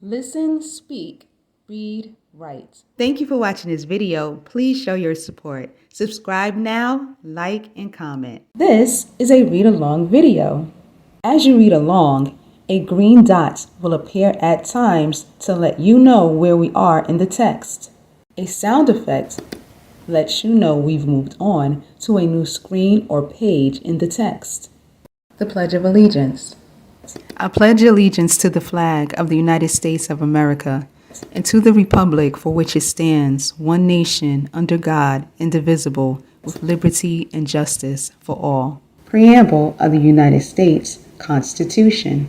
Listen, speak, read, write. Thank you for watching this video. Please show your support. Subscribe now, like, and comment. This is a read-along video. As you read along, a green dot will appear at times to let you know where we are in the text. A sound effect lets you know we've moved on to a new screen or page in the text. The Pledge of Allegiance. I pledge allegiance to the flag of the United States of America and to the republic for which it stands, one nation, under God, indivisible, with liberty and justice for all. Preamble of the United States Constitution.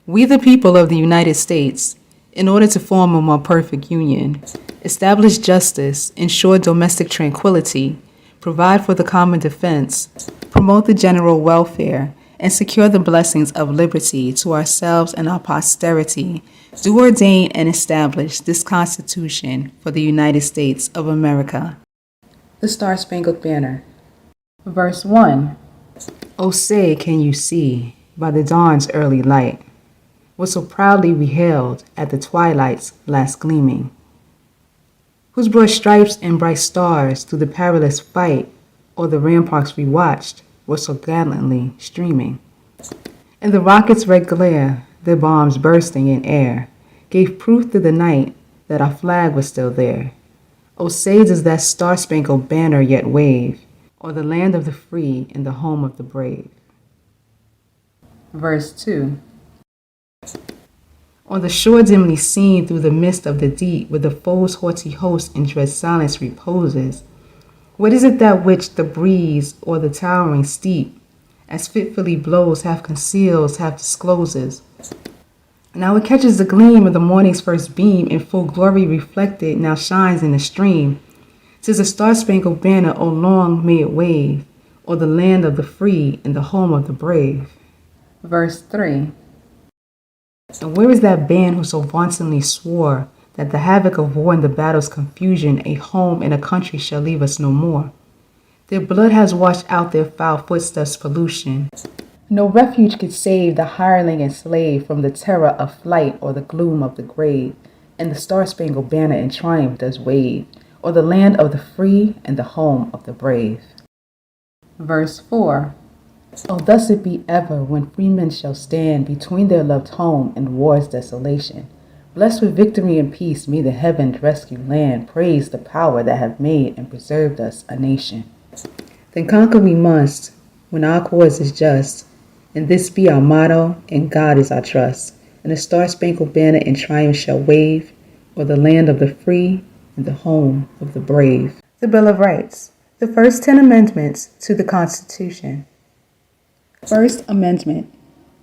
We, the people of the United States, in order to form a more perfect union, establish justice, ensure domestic tranquility, provide for the common defense, promote the general welfare, and secure the blessings of liberty to ourselves and our posterity, do ordain and establish this Constitution for the United States of America. The Star-Spangled Banner. Verse 1. Oh, say, can you see, by the dawn's early light, what so proudly we hailed at the twilight's last gleaming, whose broad stripes and bright stars through the perilous fight o'er the ramparts we watched were so gallantly streaming. And the rockets' red glare, their bombs bursting in air, gave proof through the night that our flag was still there. Oh, say does that star-spangled banner yet wave o'er the land of the free and the home of the brave. Verse 2. On the shore dimly seen through the mist of the deep, where the foe's haughty host in dread silence reposes, what is it that which the breeze or the towering steep, as fitfully blows, half conceals, half discloses? Now it catches the gleam of the morning's first beam, in full glory reflected, now shines in the stream. 'Tis a star-spangled banner, oh long may it wave, o'er the land of the free and the home of the brave. Verse 3. And where is that band who so vauntingly swore that the havoc of war and the battle's confusion, a home and a country shall leave us no more? Their blood has washed out their foul footsteps' pollution. No refuge could save the hireling and slave from the terror of flight or the gloom of the grave, and the star-spangled banner in triumph does wave, o'er the land of the free and the home of the brave. Verse 4. Oh, thus it be ever when freemen shall stand between their loved home and war's desolation. Blessed with victory and peace, may the heaven's rescued land praise the power that have made and preserved us a nation. Then conquer we must, when our cause is just, and this be our motto, and God is our trust. And the star-spangled banner in triumph shall wave, o'er the land of the free and the home of the brave. The Bill of Rights, the first 10 amendments to the Constitution. First Amendment.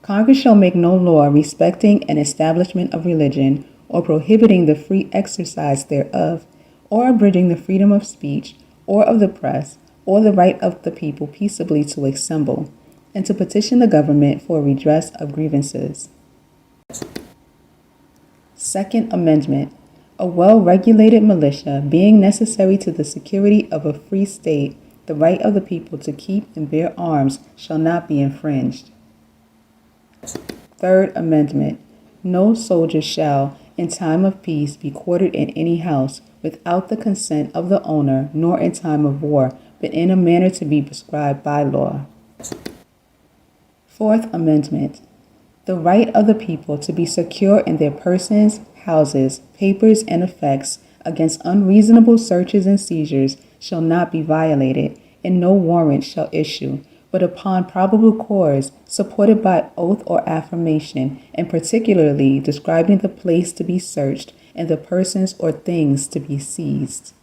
Congress shall make no law respecting an establishment of religion, or prohibiting the free exercise thereof, or abridging the freedom of speech, or of the press, or the right of the people peaceably to assemble, and to petition the government for redress of grievances. Second Amendment. A well-regulated militia being necessary to the security of a free state, the right of the people to keep and bear arms shall not be infringed. Third Amendment. No soldier shall, in time of peace, be quartered in any house without the consent of the owner, nor in time of war, but in a manner to be prescribed by law. Fourth Amendment. The right of the people to be secure in their persons, houses, papers, and effects against unreasonable searches and seizures shall not be violated, and no warrant shall issue, but upon probable cause, supported by oath or affirmation, and particularly describing the place to be searched and the persons or things to be seized.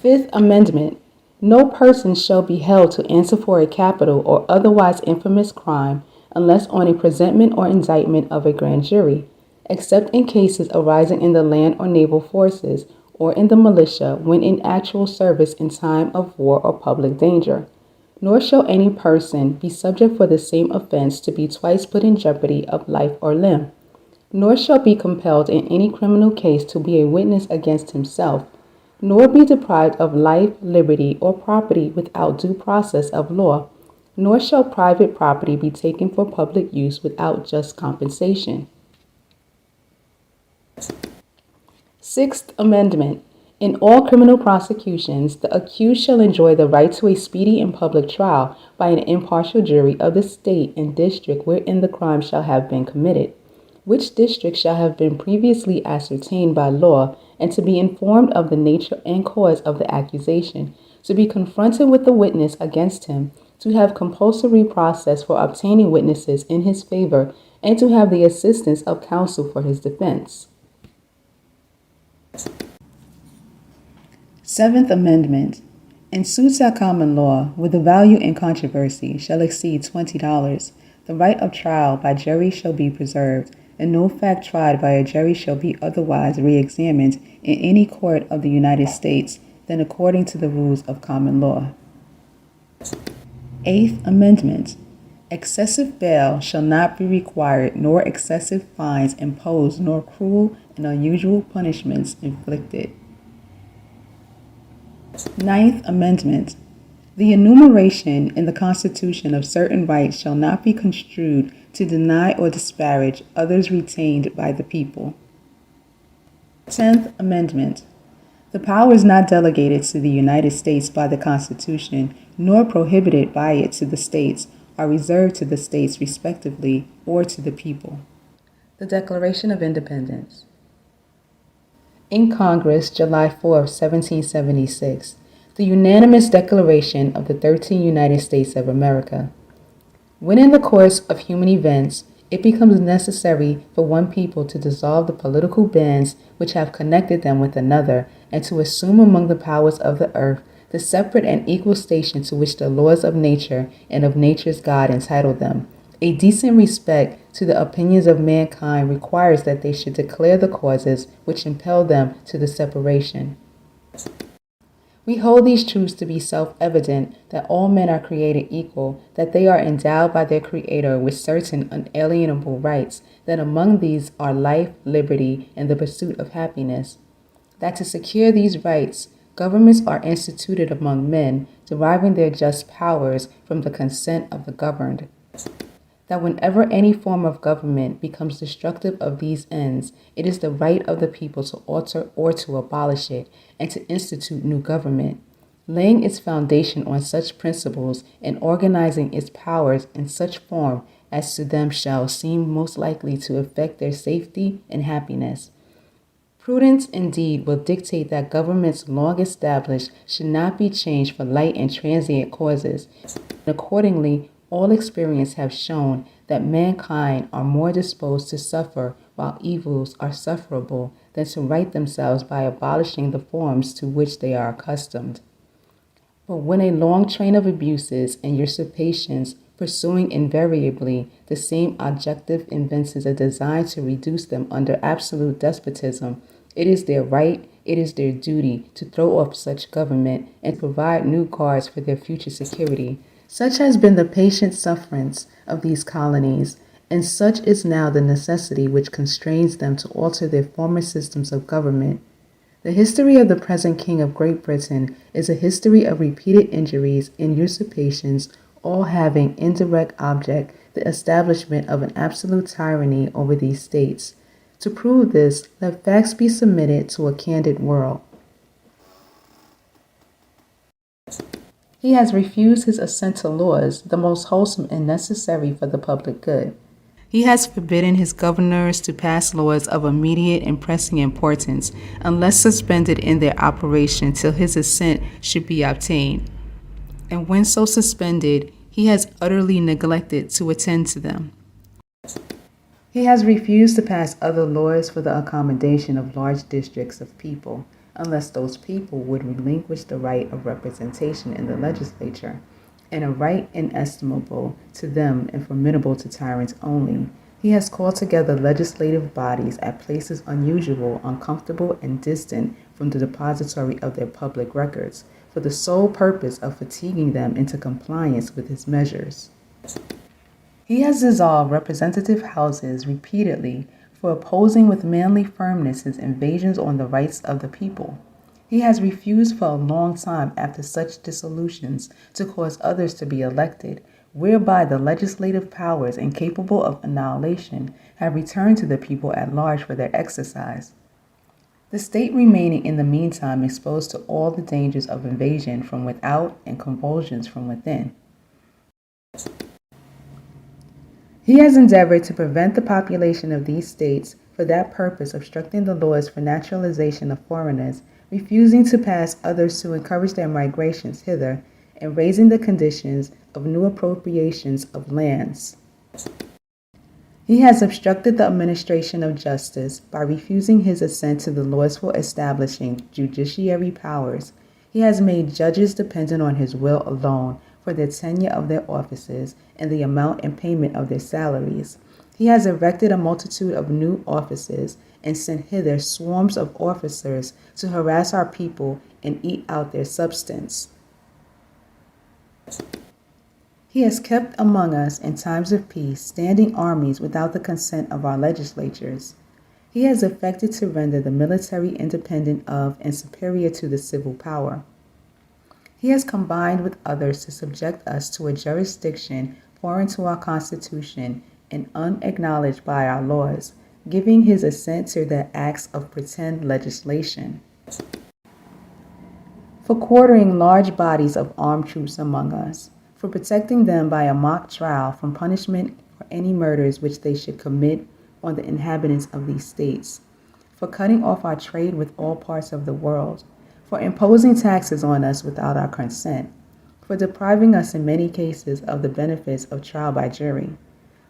Fifth Amendment. No person shall be held to answer for a capital or otherwise infamous crime unless on a presentment or indictment of a grand jury, except in cases arising in the land or naval forces or in the militia when in actual service in time of war or public danger. Nor shall any person be subject for the same offense to be twice put in jeopardy of life or limb, nor shall be compelled in any criminal case to be a witness against himself, nor be deprived of life, liberty, or property without due process of law, nor shall private property be taken for public use without just compensation. Sixth Amendment. In all criminal prosecutions, the accused shall enjoy the right to a speedy and public trial by an impartial jury of the state and district wherein the crime shall have been committed, which district shall have been previously ascertained by law, and to be informed of the nature and cause of the accusation, to be confronted with the witness against him, to have compulsory process for obtaining witnesses in his favor, and to have the assistance of counsel for his defense. Seventh Amendment. In suits at common law, where the value in controversy shall exceed $20, the right of trial by jury shall be preserved, and no fact tried by a jury shall be otherwise re-examined in any court of the United States than according to the rules of common law. Eighth Amendment. Excessive bail shall not be required, nor excessive fines imposed, nor cruel and unusual punishments inflicted. Ninth Amendment. The enumeration in the Constitution of certain rights shall not be construed to deny or disparage others retained by the people. 10th Amendment. The powers not delegated to the United States by the Constitution, nor prohibited by it to the states, are reserved to the states respectively, or to the people. The Declaration of Independence. In Congress, July 4, 1776, the unanimous Declaration of the 13 United States of America. When in the course of human events, it becomes necessary for one people to dissolve the political bands which have connected them with another, and to assume among the powers of the earth the separate and equal station to which the laws of nature and of nature's God entitle them, a decent respect to the opinions of mankind requires that they should declare the causes which impel them to the separation. We hold these truths to be self-evident, that all men are created equal, that they are endowed by their Creator with certain unalienable rights, that among these are life, liberty, and the pursuit of happiness. That to secure these rights, governments are instituted among men, deriving their just powers from the consent of the governed. That whenever any form of government becomes destructive of these ends, it is the right of the people to alter or to abolish it, and to institute new government, laying its foundation on such principles and organizing its powers in such form as to them shall seem most likely to affect their safety and happiness. Prudence, indeed, will dictate that governments long established should not be changed for light and transient causes. Accordingly, all experience have shown that mankind are more disposed to suffer while evils are sufferable than to right themselves by abolishing the forms to which they are accustomed. But when a long train of abuses and usurpations, pursuing invariably the same objective evinces a design to reduce them under absolute despotism, it is their right, it is their duty to throw off such government and provide new guards for their future security. Such has been the patient sufferance of these colonies, and such is now the necessity which constrains them to alter their former systems of government. The history of the present King of Great Britain is a history of repeated injuries and usurpations, all having indirect object the establishment of an absolute tyranny over these states. To prove this, let facts be submitted to a candid world. He has refused his assent to laws, the most wholesome and necessary for the public good. He has forbidden his governors to pass laws of immediate and pressing importance, unless suspended in their operation till his assent should be obtained. And when so suspended, he has utterly neglected to attend to them. He has refused to pass other laws for the accommodation of large districts of people, unless those people would relinquish the right of representation in the legislature, and a right inestimable to them and formidable to tyrants only. He has called together legislative bodies at places unusual, uncomfortable, and distant from the depository of their public records, for the sole purpose of fatiguing them into compliance with his measures. He has dissolved representative houses repeatedly for opposing with manly firmness his invasions on the rights of the people. He has refused for a long time after such dissolutions to cause others to be elected, whereby the legislative powers incapable of annihilation have returned to the people at large for their exercise. the state remaining in the meantime exposed to all the dangers of invasion from without and convulsions from within. He has endeavored to prevent the population of these states for that purpose, obstructing the laws for naturalization of foreigners, refusing to pass others to encourage their migrations hither, and raising the conditions of new appropriations of lands. He has obstructed the administration of justice by refusing his assent to the laws for establishing judiciary powers. He has made judges dependent on his will alone for the tenure of their offices and the amount and payment of their salaries. He has erected a multitude of new offices and sent hither swarms of officers to harass our people and eat out their substance. He has kept among us in times of peace standing armies without the consent of our legislatures. He has effected to render the military independent of and superior to the civil power. He has combined with others to subject us to a jurisdiction foreign to our Constitution and unacknowledged by our laws, giving his assent to their acts of pretend legislation. For quartering large bodies of armed troops among us, for protecting them by a mock trial from punishment for any murders which they should commit on the inhabitants of these states, for cutting off our trade with all parts of the world, for imposing taxes on us without our consent, for depriving us in many cases of the benefits of trial by jury,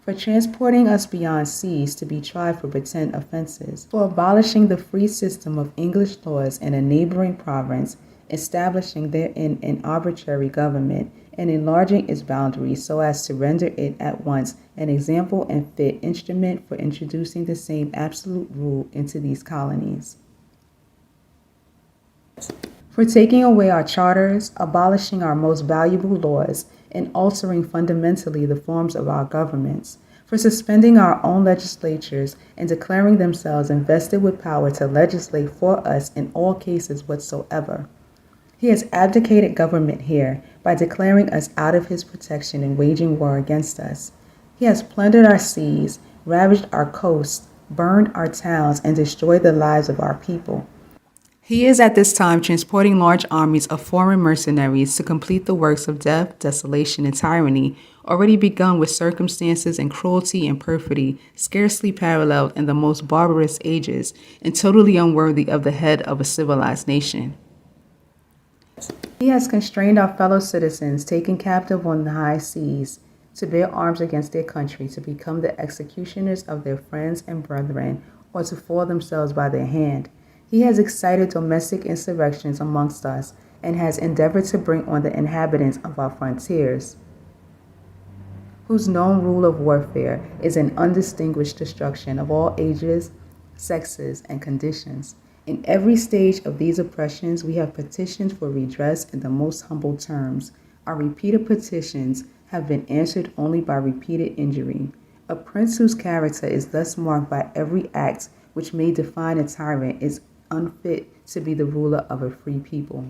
for transporting us beyond seas to be tried for pretend offenses, for abolishing the free system of English laws in a neighboring province, establishing therein an arbitrary government, and enlarging its boundaries so as to render it at once an example and fit instrument for introducing the same absolute rule into these colonies. For taking away our charters, abolishing our most valuable laws, and altering fundamentally the forms of our governments, for suspending our own legislatures and declaring themselves invested with power to legislate for us in all cases whatsoever. He has abdicated government here by declaring us out of his protection and waging war against us. He has plundered our seas, ravaged our coasts, burned our towns, and destroyed the lives of our people. He is at this time transporting large armies of foreign mercenaries to complete the works of death, desolation, and tyranny, already begun with circumstances and cruelty and perfidy scarcely paralleled in the most barbarous ages, and totally unworthy of the head of a civilized nation. He has constrained our fellow citizens taken captive on the high seas to bear arms against their country, to become the executioners of their friends and brethren, or to fall themselves by their hand. He has excited domestic insurrections amongst us, and has endeavored to bring on the inhabitants of our frontiers, whose known rule of warfare is an undistinguished destruction of all ages, sexes, and conditions. In every stage of these oppressions, we have petitioned for redress in the most humble terms. Our repeated petitions have been answered only by repeated injury. A prince whose character is thus marked by every act which may define a tyrant is unfit to be the ruler of a free people.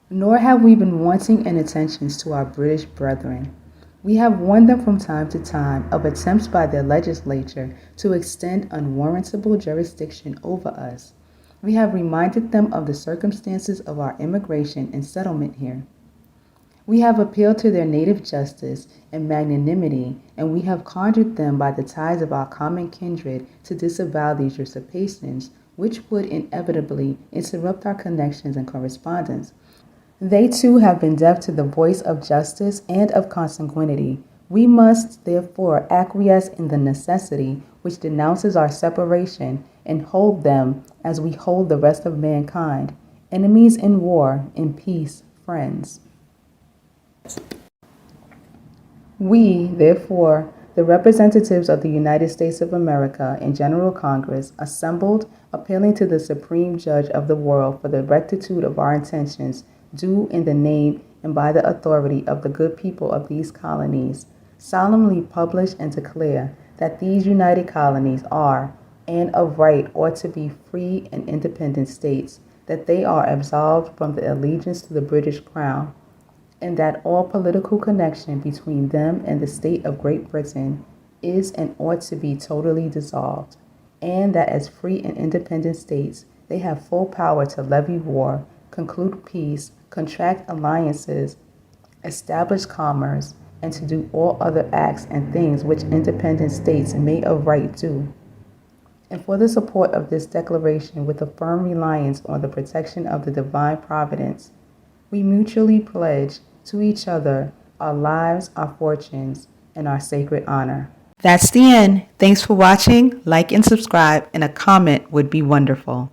Nor have we been wanting in attentions to our British brethren. We have warned them from time to time of attempts by their legislature to extend unwarrantable jurisdiction over us. We have reminded them of the circumstances of our immigration and settlement here. We have appealed to their native justice and magnanimity, and we have conjured them by the ties of our common kindred to disavow these usurpations, which would inevitably interrupt our connections and correspondence. They too have been deaf to the voice of justice and of consanguinity. We must, therefore, acquiesce in the necessity which denounces our separation and hold them as we hold the rest of mankind, enemies in war, in peace, friends. We, therefore, the representatives of the United States of America in General Congress, assembled, appealing to the Supreme Judge of the world for the rectitude of our intentions, do in the name and by the authority of the good people of these colonies, solemnly publish and declare that these united colonies are, and of right ought to be free and independent states, that they are absolved from the allegiance to the British Crown, and that all political connection between them and the state of Great Britain is and ought to be totally dissolved, and that as free and independent states They have full power to levy war, conclude peace, contract alliances, establish commerce, and to do all other acts and things which independent states may of right do. And for the support of this declaration with a firm reliance on the protection of the divine providence, we mutually pledge to each other our lives, our fortunes, and our sacred honor. That's the end. Thanks for watching. Like and subscribe, and a comment would be wonderful.